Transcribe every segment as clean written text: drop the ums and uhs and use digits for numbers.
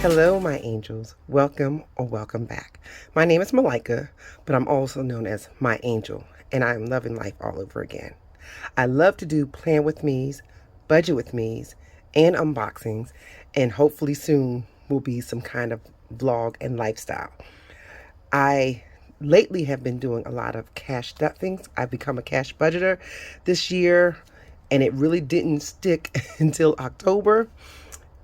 Hello, my angels. Welcome or welcome back. My name is Malika, but I'm also known as My Angel, and I am loving life all over again. I love to do plan with me's, budget with me's, and unboxings, and hopefully soon will be some kind of vlog and lifestyle. I lately have been doing a lot of cash things. I've become a cash budgeter this year, and it really didn't stick until October.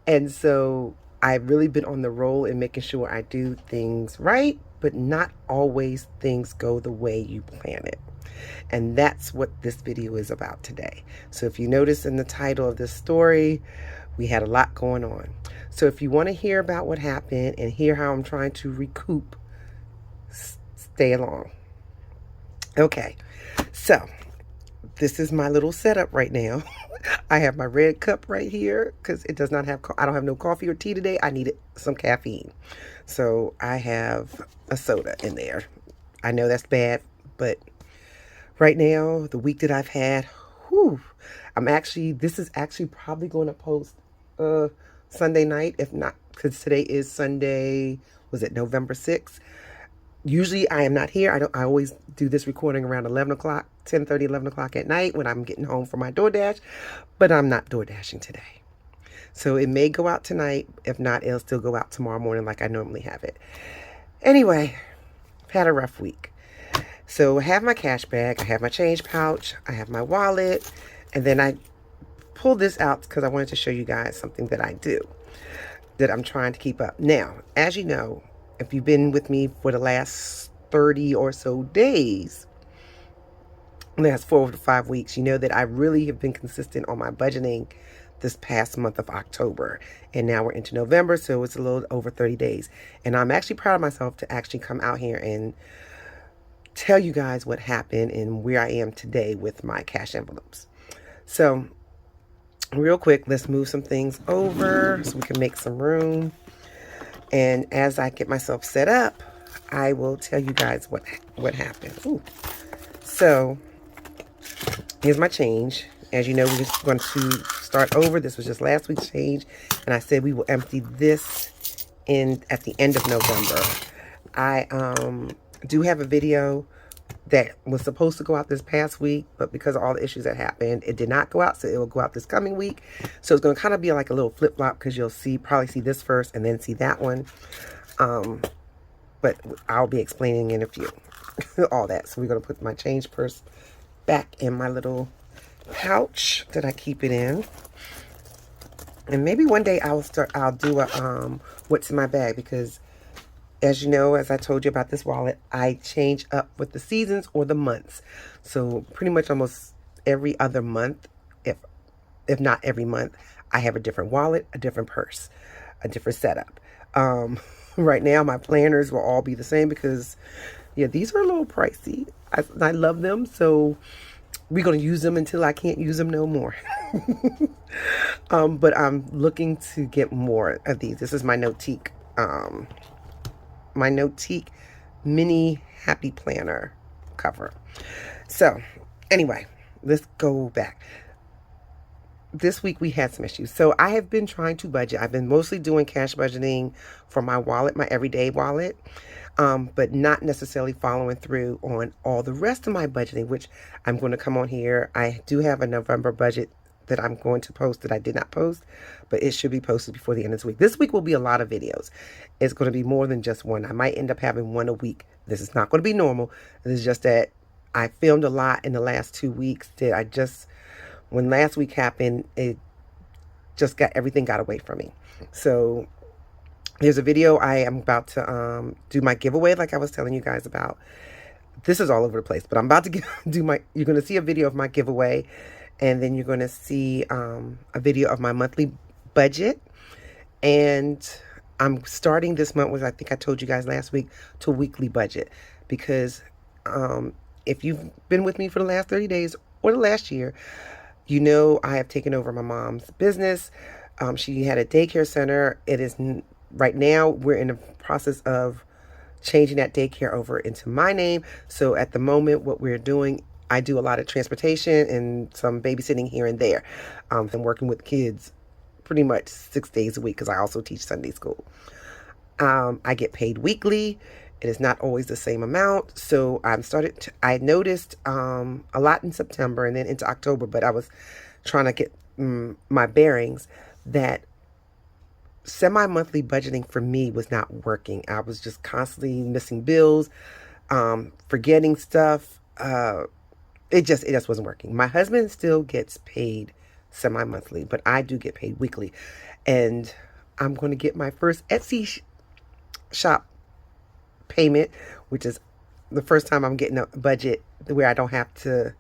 And so I've really been on the roll in making sure I do things right, but not always things go the way you plan it. And that's what this video is about today. So if you notice in the title of this story, we had a lot going on. So if you want to hear about what happened and hear how I'm trying to recoup, stay along. Okay, so this is my little setup right now. I have my red cup right here because it does not have, I don't have no coffee or tea today. I needed some caffeine. So I have a soda in there. I know that's bad, but right now, the week that I've had, whew, this is actually probably going to post Sunday night, if not, because today is Sunday, was it November 6th? Usually I am not here. I always do this recording around 11 o'clock, 10:30, 11 o'clock at night when I'm getting home from my DoorDash, but I'm not DoorDashing today. So it may go out tonight. If not, it'll still go out tomorrow morning like I normally have it. Anyway, I've had a rough week. So I have my cash bag, I have my change pouch, I have my wallet, and then I pulled this out because I wanted to show you guys something that I do, that I'm trying to keep up. Now, as you know, if you've been with me for the last 30 or so days, last 4 to 5 weeks, you know that I really have been consistent on my budgeting this past month of October. And now we're into November, so it's a little over 30 days. And I'm actually proud of myself to actually come out here and tell you guys what happened and where I am today with my cash envelopes. So, real quick, let's move some things over so we can make some room. And as I get myself set up, I will tell you guys what happened. Ooh. So, here's my change. As you know, we're just going to start over. This was just last week's change. And I said we will empty this at the end of November. I do have a video that was supposed to go out this past week, but because of all the issues that happened, it did not go out, so it will go out this coming week. So it's going to kind of be like a little flip-flop because you'll probably see this first and then see that one. But I'll be explaining in a few all that. So we're going to put my change purse back in my little pouch that I keep it in. And maybe one day I'll do a what's in my bag, because as you know, as I told you about this wallet, I change up with the seasons or the months. So pretty much almost every other month, if not every month, I have a different wallet, a different purse, a different setup. Right now, my planners will all be the same because, yeah, these are a little pricey. I love them, so we're going to use them until I can't use them no more. But I'm looking to get more of these. This is my Notiq. My Notiq mini happy planner cover. So anyway, let's go back. This week we had some issues. So I have been trying to budget. I've been mostly doing cash budgeting for my wallet, my everyday wallet, but not necessarily following through on all the rest of my budgeting, which I'm going to come on here. I do have a November budget that I'm going to post that I did not post, but it should be posted before the end of this week. This week will be a lot of videos. It's going to be more than just one. I might end up having one a week. This is not going to be normal. This is just that I filmed a lot in the last 2 weeks that when last week happened, it just everything got away from me. So there's a video I am about to do my giveaway like I was telling you guys about. This is all over the place, but I'm about to you're going to see a video of my giveaway. And then you're going to see a video of my monthly budget. And I'm starting this month with, I think I told you guys last week, to weekly budget. Because if you've been with me for the last 30 days or the last year, you know I have taken over my mom's business. She had a daycare center. It is right now, we're in the process of changing that daycare over into my name. So at the moment, what we're doing, I do a lot of transportation and some babysitting here and there. And working with kids pretty much 6 days a week because I also teach Sunday school. I get paid weekly. It is not always the same amount. So I noticed a lot in September and then into October, but I was trying to get my bearings that semi-monthly budgeting for me was not working. I was just constantly missing bills, forgetting stuff. It just wasn't working. My husband still gets paid semi-monthly, but I do get paid weekly. And I'm going to get my first Etsy shop payment, which is the first time I'm getting a budget where I don't have to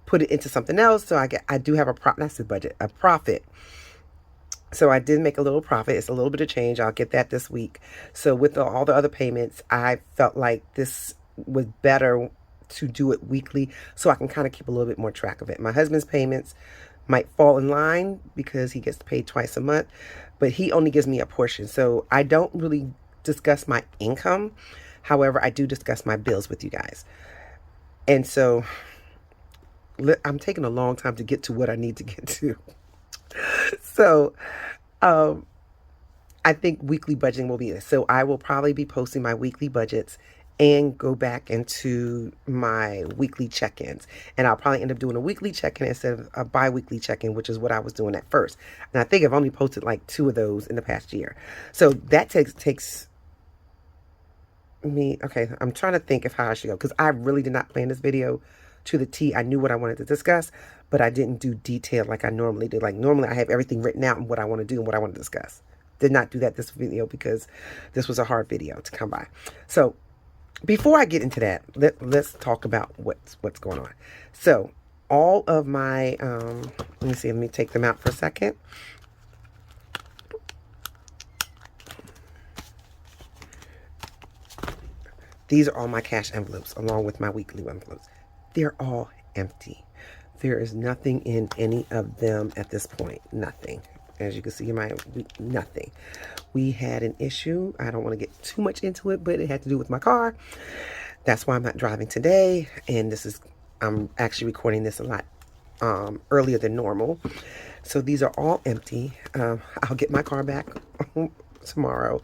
put it into something else. So I do have that's the budget, a profit. So I did make a little profit. It's a little bit of change. I'll get that this week. So with all the other payments, I felt like this was better to do it weekly so I can kind of keep a little bit more track of it. My husband's payments might fall in line because he gets paid twice a month, but he only gives me a portion. So I don't really discuss my income. However, I do discuss my bills with you guys. And so I'm taking a long time to get to what I need to get to. So I think weekly budgeting will be this. So I will probably be posting my weekly budgets and go back into my weekly check-ins. And I'll probably end up doing a weekly check-in instead of a bi-weekly check-in, which is what I was doing at first. And I think I've only posted like 2 of those in the past year. So that takes me, okay, I'm trying to think of how I should go because I really did not plan this video to the T. I knew what I wanted to discuss, but I didn't do detail like I normally do. Like normally I have everything written out and what I want to do and what I want to discuss. Did not do that this video because this was a hard video to come by. So before I get into that, let's talk about what's going on. So all of my, let me take them out for a second. These are all my cash envelopes along with my weekly envelopes. They're all empty. There is nothing in any of them at this point. Nothing. As you can see, nothing. We had an issue. I don't want to get too much into it, but it had to do with my car. That's why I'm not driving today. And I'm actually recording this a lot earlier than normal. So these are all empty. I'll get my car back tomorrow.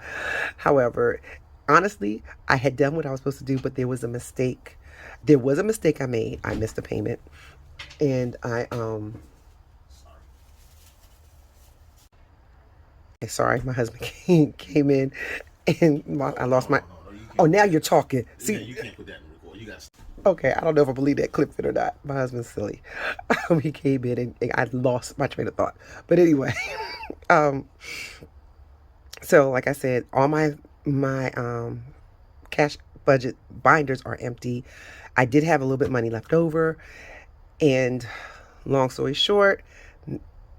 However, honestly, I had done what I was supposed to do, but there was a mistake. There was a mistake I made. I missed a payment. And sorry, my husband came in and I lost my, oh, now you're talking. See, you can't put that in the record. You got. Okay, I don't know if I believe that clip fit or not. My husband's silly. He came in and I lost my train of thought. But anyway, so like I said, all my cash budget binders are empty. I did have a little bit of money left over, and long story short,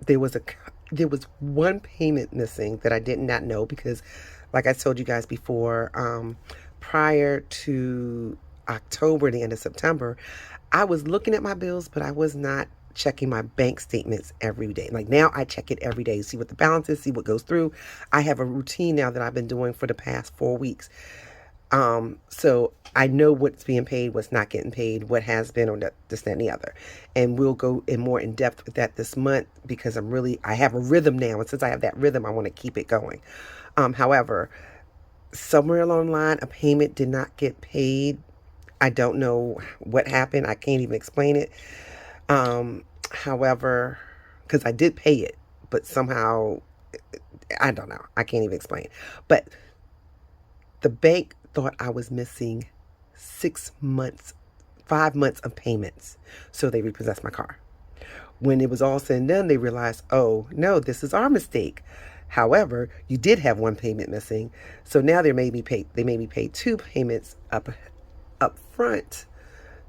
there was one payment missing that I did not know because, like I told you guys before, prior to October, the end of September, I was looking at my bills, but I was not checking my bank statements every day. Like now I check it every day, see what the balance is, see what goes through. I have a routine now that I've been doing for the past 4 weeks. So I know what's being paid, what's not getting paid, what has been, or this, that, and the other. And we'll go in more in depth with that this month because I have a rhythm now. And since I have that rhythm, I want to keep it going. However, somewhere along the line, a payment did not get paid. I don't know what happened. I can't even explain it. However, because I did pay it, but somehow, I don't know. I can't even explain. But the bank thought I was missing 5 months of payments. So they repossessed my car. When it was all said and done, they realized, oh, no, this is our mistake. However, you did have one payment missing. So now they made me pay 2 payments up front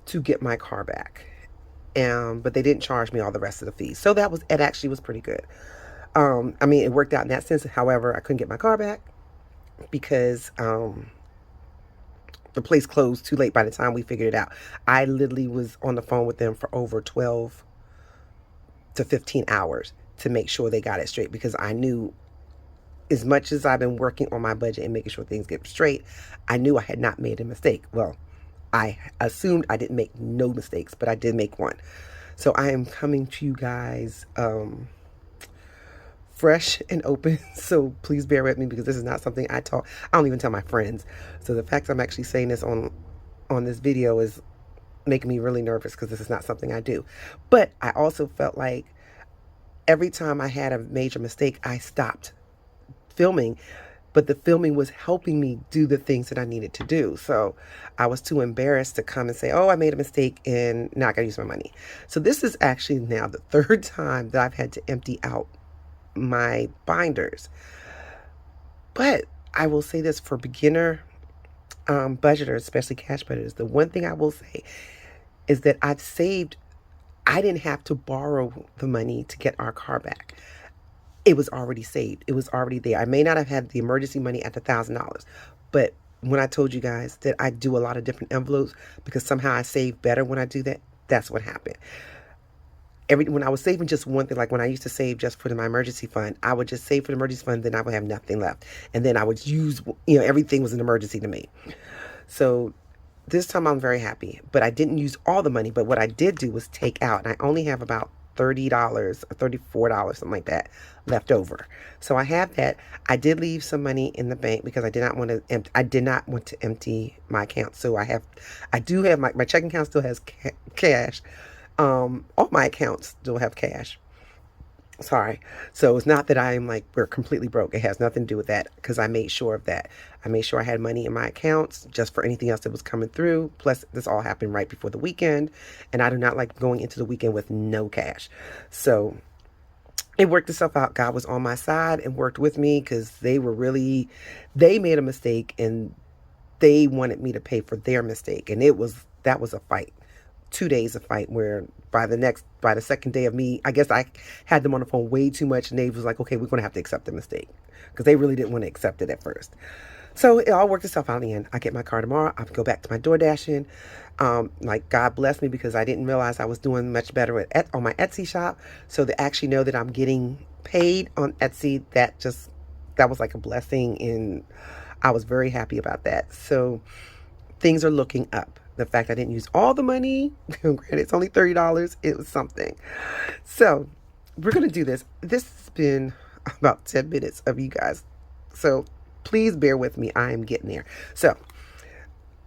to get my car back. But they didn't charge me all the rest of the fees. So it actually was pretty good. I mean, it worked out in that sense. However, I couldn't get my car back because the place closed too late by the time we figured it out. I literally was on the phone with them for over 12 to 15 hours to make sure they got it straight because I knew, as much as I've been working on my budget and making sure things get straight, I knew I had not made a mistake. Well, I assumed I didn't make no mistakes, but I did make one. So I am coming to you guys fresh and open, so please bear with me because this is not something I talk. I don't even tell my friends. So the fact I'm actually saying this on this video is making me really nervous because this is not something I do. But I also felt like every time I had a major mistake, I stopped filming, but the filming was helping me do the things that I needed to do. So I was too embarrassed to come and say, oh, I made a mistake and now I gotta use my money. So this is actually now the third time that I've had to empty out my binders. But I will say this, for beginner budgeters, especially cash budgeters, the one thing I will say is that I've saved. I didn't have to borrow the money to get our car back. It was already saved. It was already there. I may not have had the emergency money at the $1,000, but when I told you guys that I do a lot of different envelopes because somehow I save better when I do that, that's what happened. When I was saving just one thing, like when I used to save just for my emergency fund, I would just save for the emergency fund, then I would have nothing left. And then I would use, everything was an emergency to me. So this time I'm very happy, but I didn't use all the money. But what I did do was take out, and I only have about $30 or $34, something like that, left over. So I have that. I did leave some money in the bank because I did not want to empty my account. So I do have my checking account still has cash. All my accounts still have cash. Sorry. So it's not that I'm like, we're completely broke. It has nothing to do with that because I made sure of that. I made sure I had money in my accounts just for anything else that was coming through. Plus, this all happened right before the weekend. And I do not like going into the weekend with no cash. So it worked itself out. God was on my side and worked with me because they made a mistake and they wanted me to pay for their mistake. And that was a fight. 2 days of fight where by the second day of me, I guess I had them on the phone way too much and they was like, okay, we're going to have to accept the mistake because they really didn't want to accept it at first. So it all worked itself out in the end. I get my car tomorrow. I'll go back to my door dashing. Like God bless me because I didn't realize I was doing much better on my Etsy shop. So to actually know that I'm getting paid on Etsy, that was like a blessing, and I was very happy about that. So things are looking up. The fact I didn't use all the money, granted it's only $30, it was something. So we're going to do this. This has been about 10 minutes of you guys. So please bear with me. I am getting there. So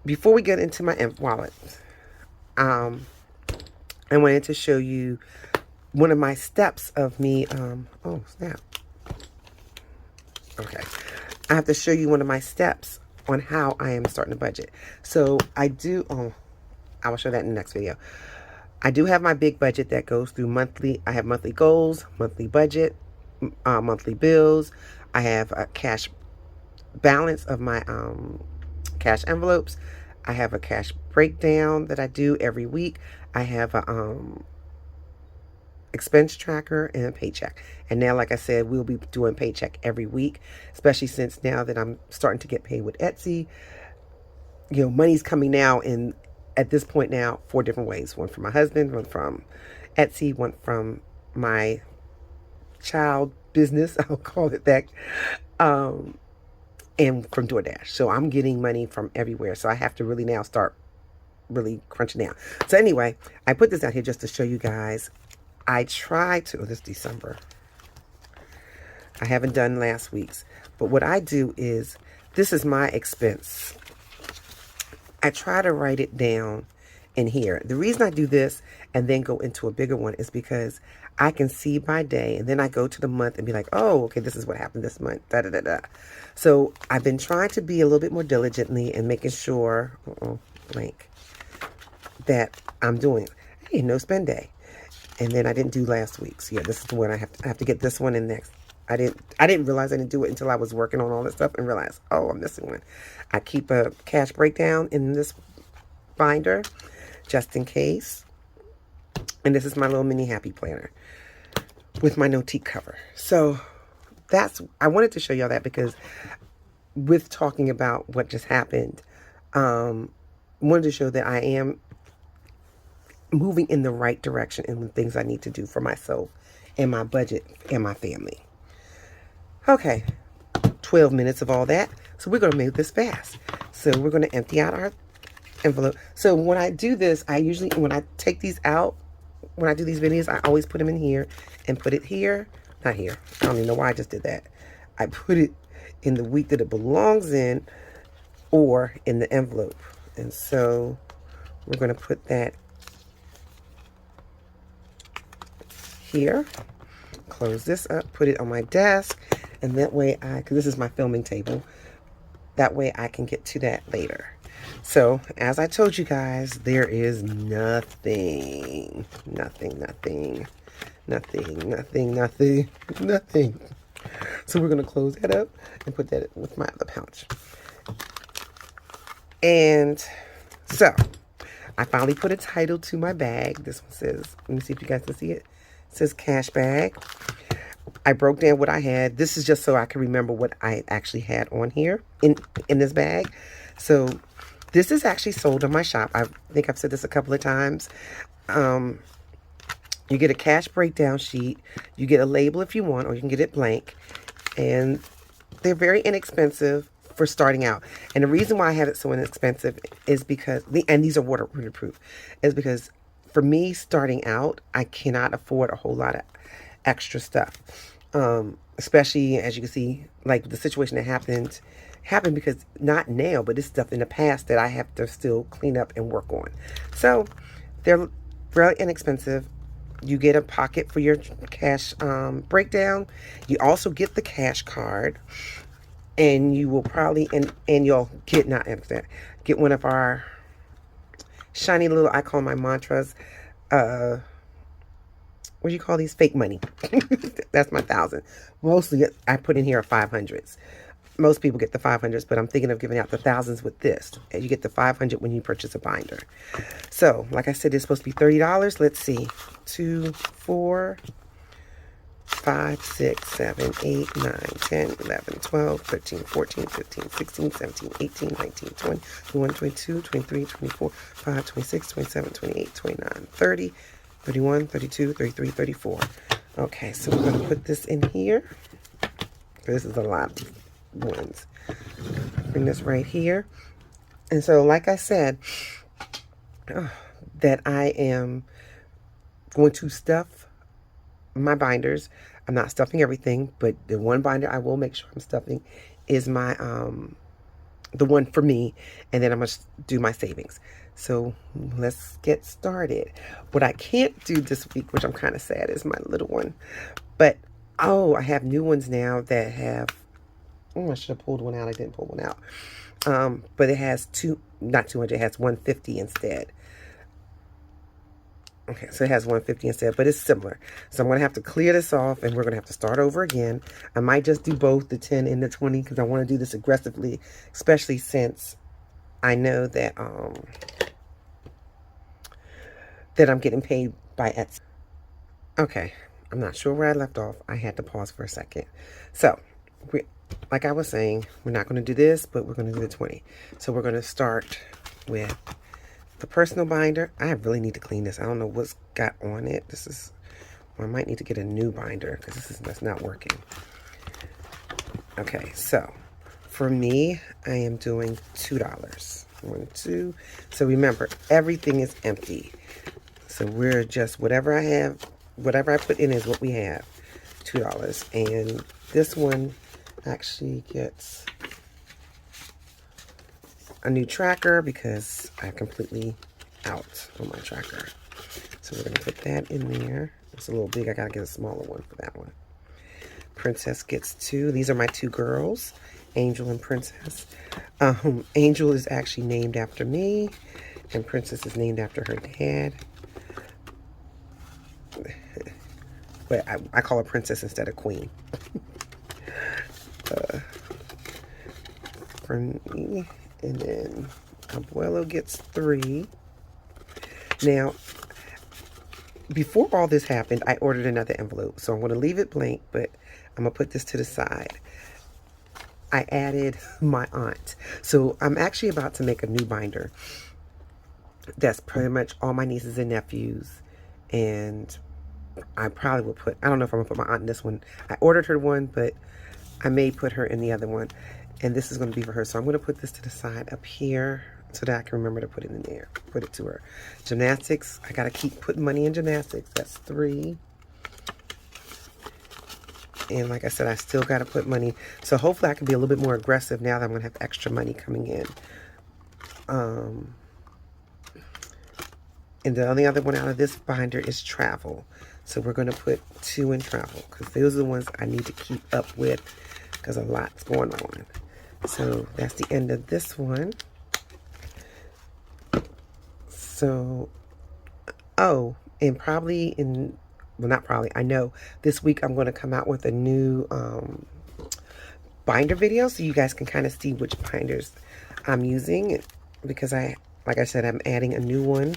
before we get into my wallet, I wanted to show you one of my steps of me. Oh, snap. Okay. I have to show you one of my steps on how I am starting to budget. So I will show that in the next video. I do have my big budget that goes through monthly. I have monthly goals, monthly budget, monthly bills. I have a cash balance of my cash envelopes. I have a cash breakdown that I do every week. I have a expense tracker and a paycheck. And now, like I said, we'll be doing paycheck every week, especially since now that I'm starting to get paid with Etsy. Money's coming now in, at this point now, 4 different ways. One from my husband, one from Etsy, one from my child business, I'll call it that, and from DoorDash. So I'm getting money from everywhere. So I have to really now start really crunching down. So anyway, I put this out here just to show you guys. I try to, this December, I haven't done last week's, but what I do is, this is my expense. I try to write it down in here. The reason I do this and then go into a bigger one is because I can see by day, and then I go to the month and be like, oh, okay, this is what happened this month, da da da da. So I've been trying to be a little bit more diligently and making sure, that I'm doing, hey, no spend day. And then I didn't do last week's. Yeah, this is the one I have to get this one in next. I didn't realize I didn't do it until I was working on all this stuff and realized, oh, I'm missing one. I keep a cash breakdown in this binder just in case. And this is my little mini happy planner with my Notiq cover. So I wanted to show y'all that because with talking about what just happened, wanted to show that I am moving in the right direction in the things I need to do for myself and my budget and my family. Okay, 12 minutes of all that. So we're going to make this fast. So we're going to empty out our envelope. So when I do this, when I take these out, when I do these videos, I always put them in here and put it here not here. I don't even know why I just did that. I put it in the week that it belongs in or in the envelope. And so we're going to put that here. Close this up, put it on my desk, and that way because this is my filming table, that way I can get to that later. So, as I told you guys, there is nothing. So we're going to close that up and put that with my other pouch. And so, I finally put a title to my bag. This one says, let me see if you guys can see it. It says cash bag. I broke down what I had. This is just so I can remember what I actually had on here in this bag. So this is actually sold on my shop. I think I've said this a couple of times. You get a cash breakdown sheet. You get a label if you want, or you can get it blank. And they're very inexpensive for starting out. And the reason why I have it so inexpensive is because, and these are waterproof, is because for me starting out, I cannot afford a whole lot of extra stuff. Especially as you can see, like the situation that happened because not now, but it's stuff in the past that I have to still clean up and work on. So they're really inexpensive. You get a pocket for your cash breakdown. You also get the cash card, and you will probably and you'll get get one of our shiny little, I call my mantras, what do you call these? Fake money. That's my 1,000. Mostly I put in here 500s. Most people get the 500s, but I'm thinking of giving out the 1,000s with this. And you get the 500 when you purchase a binder. So, like I said, it's supposed to be $30. Let's see. 2, 4, 5, 6, 7, 8, 9, 10, 11, 12, 13, 14, 15, 16, 17, 18, 19, 20, 21, 22, 23, 24, 25, 26, 27, 28, 29, 30, 31, 32, 33, 34. Okay, so we're going to put this in here. This is a lot of ones. Bring this right here. And so, like I said, that I am going to stuff my binders. I'm not stuffing everything, but the one binder I will make sure I'm stuffing is my the one for me, and then I'm going to do my savings. So let's get started. What I can't do this week, which I'm kind of sad, is my little one. But, oh, I have new ones now that have, I should have pulled one out. I didn't pull one out. But it has not 200, it has 150 instead. Okay, so it has 150 instead, but it's similar. So I'm going to have to clear this off, and we're going to have to start over again. I might just do both the 10 and the 20 because I want to do this aggressively, especially since I know that that I'm getting paid by Etsy. Okay, I'm not sure where I left off. I had to pause for a second. So, like I was saying, we're not going to do this, but we're going to do the 20. So we're going to start with the personal binder. I really need to clean this. I don't know what's got on it. I might need to get a new binder because that's not working. Okay, so for me, I am doing $2. 1, 2. So remember, everything is empty. So we're just, whatever I have, whatever I put in is what we have. $2. And this one actually gets a new tracker because I'm completely out on my tracker. So we're going to put that in there. It's a little big. I got to get a smaller one for that one. Princess gets 2. These are my 2 girls, Angel and Princess. Angel is actually named after me, and Princess is named after her dad. But I call her Princess instead of Queen. For me, and then Abuelo gets 3. Now, before all this happened, I ordered another envelope. So I'm going to leave it blank, but I'm going to put this to the side. I added my aunt. So I'm actually about to make a new binder. That's pretty much all my nieces and nephews. And I probably will put, I don't know if I'm going to put my aunt in this one. I ordered her one, but I may put her in the other one. And this is going to be for her. So I'm going to put this to the side up here so that I can remember to put it in there. Put it to her. Gymnastics. I got to keep putting money in gymnastics. That's 3. And like I said, I still got to put money. So hopefully I can be a little bit more aggressive now that I'm going to have extra money coming in. And the only other one out of this binder is travel. So we're going to put 2 in travel because those are the ones I need to keep up with because a lot's going on. So that's the end of this one. So, oh, and probably in, well, not probably, I know this week I'm going to come out with a new binder video so you guys can kind of see which binders I'm using because like I said, I'm adding a new one.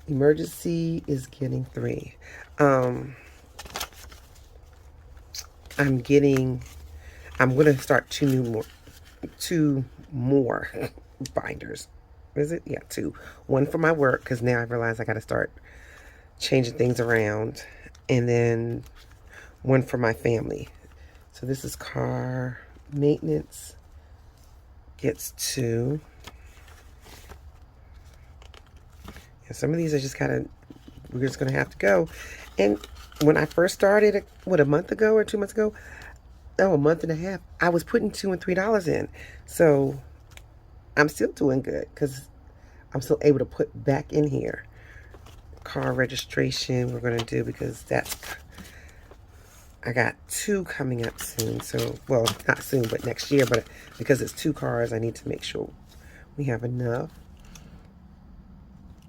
Emergency is getting 3. I'm going to start 2 more binders. Is it? Yeah, 2. One for my work because now I realize I got to start changing things around, and then one for my family. So this is car maintenance gets 2. And some of these I just gotta, we're just gonna have to go. And when I first started, what, a month ago or 2 months ago? Oh, a month and a half. I was putting $2 and $3 in. So I'm still doing good because I'm still able to put back in here. Car registration we're going to do because that's, I got 2 coming up soon. So, well, not soon, but next year. But because it's 2 cars, I need to make sure we have enough.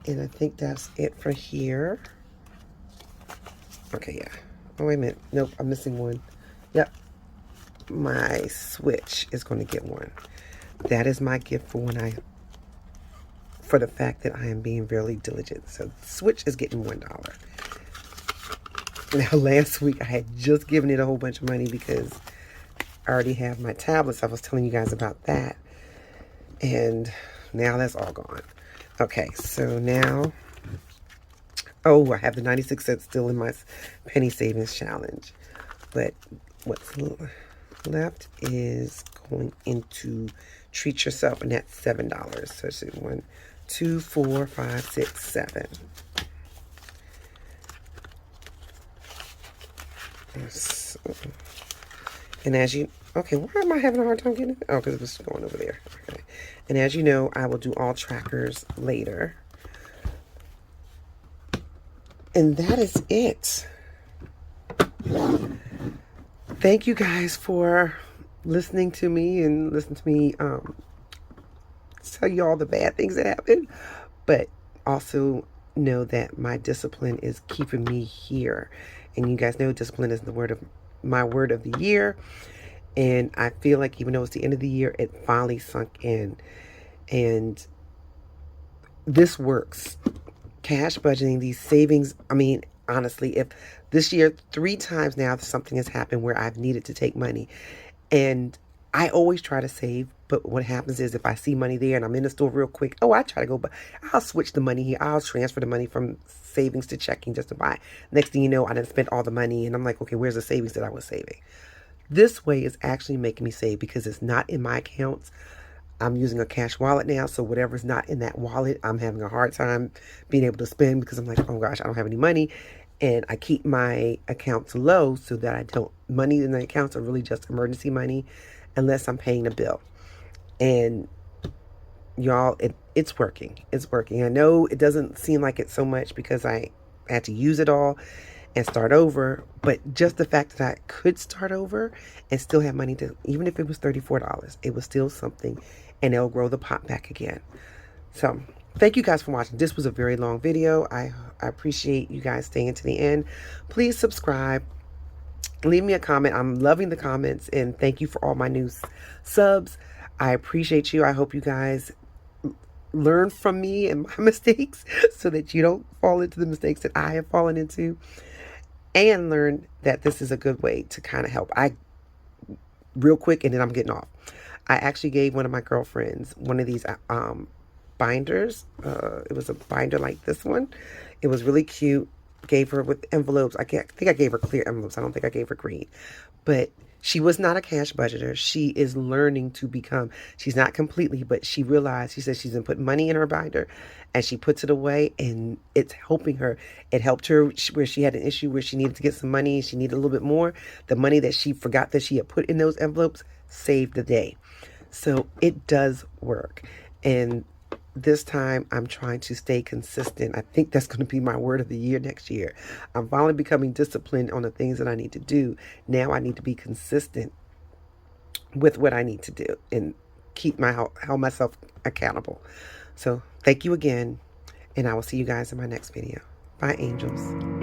And I think that's it for here. Okay, yeah. Oh, wait a minute. Nope, I'm missing one. Yep. My Switch is going to get 1. That is my gift for for the fact that I am being really diligent. So Switch is getting $1. Now last week I had just given it a whole bunch of money because I already have my tablets. I was telling you guys about that. And now that's all gone. Okay, so now, oh, I have the 96 cents still in my penny savings challenge. But what's left is going into treat yourself, and that's $7. So it's 1, 2, 4, 5, 6, 7. So, and as you, okay, why am I having a hard time getting it? Oh, because it was going over there. Okay. And as you know, I will do all trackers later. And that is it. Thank you guys for listening to me and listening to me tell you all the bad things that happen. But also know that my discipline is keeping me here. And you guys know discipline is my word of the year. And I feel like even though it's the end of the year, it finally sunk in. And this works. Cash budgeting, these savings, I mean, honestly, if this year 3 times now something has happened where I've needed to take money, and I always try to save, but what happens is if I see money there and I'm in the store real quick, oh, I try to go, but I'll switch the money here. I'll transfer the money from savings to checking just to buy. Next thing you know, I done spent all the money, and I'm like, okay, where's the savings that I was saving? This way is actually making me save because it's not in my accounts. I'm using a cash wallet now, so whatever's not in that wallet, I'm having a hard time being able to spend because I'm like, oh gosh, I don't have any money. And I keep my accounts low so that I don't, money in the accounts are really just emergency money unless I'm paying a bill. And y'all, it's working. It's working. I know it doesn't seem like it so much because I had to use it all and start over, but just the fact that I could start over and still have money to, even if it was $34, it was still something, and it'll grow the pot back again. So thank you guys for watching. This was a very long video. I appreciate you guys staying to the end. Please subscribe. Leave me a comment. I'm loving the comments, and thank you for all my new subs. I appreciate you. I hope you guys learn from me and my mistakes so that you don't fall into the mistakes that I have fallen into, and learn that this is a good way to kind of help. Real quick, and then I'm getting off. I actually gave one of my girlfriends one of these binders. It was a binder like this one. It was really cute. Gave her with envelopes. I think I gave her clear envelopes. I don't think I gave her green. But She was not a cash budgeter. She is learning to become, she's not completely, but she realized, she said she's been putting money in her binder and she puts it away and it's helping her. It helped her where she had an issue where she needed to get some money. She needed a little bit more. The money that she forgot that she had put in those envelopes saved the day. So it does work. And this time I'm trying to stay consistent. I think that's going to be my word of the year next year. I'm finally becoming disciplined on the things that I need to do. Now I need to be consistent with what I need to do and keep hold myself accountable. So thank you again, and I will see you guys in my next video. Bye, angels.